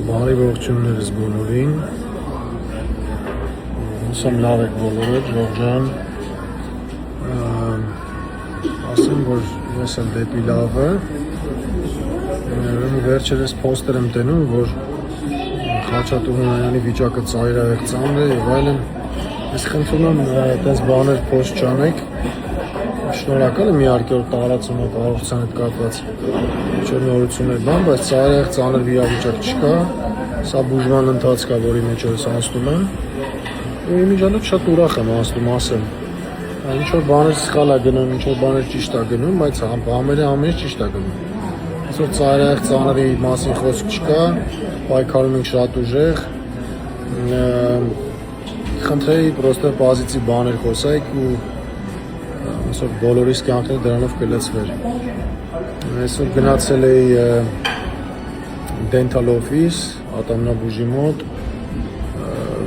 Բարի ողջույններս բոլորին, հուսամ լավ եք բոլորը, Ժողժան, ասեմ, որ ես եմ դեպի լավը, վերջերս պոստեր եմ տենում, որ Խաչատուր Հունանյանի վիճակը ծայրահեղ ծանր է և այլն, ես խնդրում եմ այդպես բաներ պոստ չանեք, շնորհակալ եմ իհարկե որ տարածում եք առողջության հետ կապված ինչ-որ նորություններ բան, բայց ծայրահեղ ծանր վիճակ չկա, սա բուժման ընթացք է, որի մեջ ես անցնում եմ, ու իմիջիալով շատ ուրախ եմ անցնում ասեմ, ինչ-որ բաներ սխալ է գնում, ինչ-որ բաներ ճիշտ է գնում, բայց համերը ամեն ինչ ճիշտ է գնում, այսօր ծայրահեղ ծանրի մասին խոսք չկա, պայքարում ենք շատ ուժեղ, խնդրեի պրոստը պազիցիվ բաներ խոսայք ու այսօր բոլորիս կյանքները դրանով կլցվեր։ Այսօր գնացել էի dental office, ատամնաբուժի մոտ,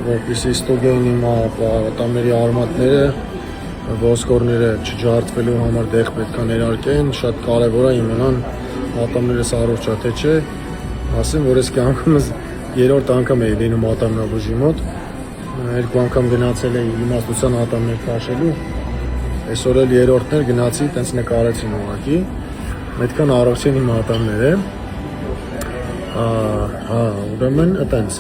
որպեսզի ստուգեին իմ ատամների արմատները, ոսկորները չջարդվելու համար դեղ պետք է ներարկեն, շատ կարևոր է իմանան ատամներս առողջ է թե չէ, ասեմ, որ ես կյանքումս երրորդ անգամ էի լինում ատամնաբուժի մոտ, երկու անգամ գնացել էի իմաստության ատամներ քաշելու, այսօր էլ երրորդներ գնացի, տենց նկարեցին ուղղակի, այդքան առողջ են իմ ատամները, ուրեմն այտենց,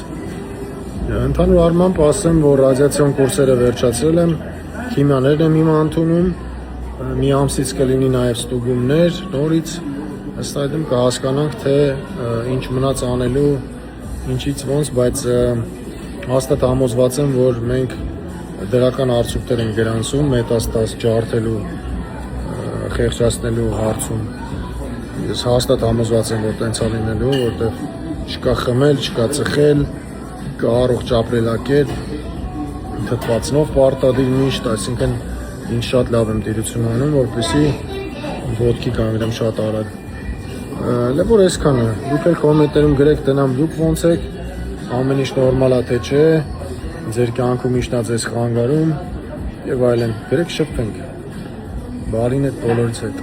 ընդհանուր առմամբ ասեմ, որ ռադիացիոն կուրսերը վերջացրել եմ, քիմիաներն եմ հիմա ընդունում, մի ամսից կլինի նաև ստուգումներ նորից, ըստ այդմ կհասկանանք, թե ինչ մնաց անելու, ինչից ոնց, բայց հաստատ համոզված եմ, որ մենք դրական արդյունքներ են գրանցում մետաստազ ջարդելու, խեղճացնելու հարցում, ես հաստատ համոզված եմ, որ տենց է լինելու, որտեղ չկա խմել, չկա ծխել, կա առողջ ապրելակերպ, թթվածնով պարտադիր միշտ, այսինքն ինձ շատ լավ եմ տիրություն անում, որպեսզի ոտքի կանգնեմ շատ արագ։ Լեւոր այսքանը, դուք էլ կոմենտներում գրեք տնամ դուք ոնց եք, ամեն ինչ նորմալ է թե չէ, ձեր կյանքում ինչն է ձեզ խանգարում եւ այլն, գրեք շփվենք։ Բարին հետ բոլորից հետ։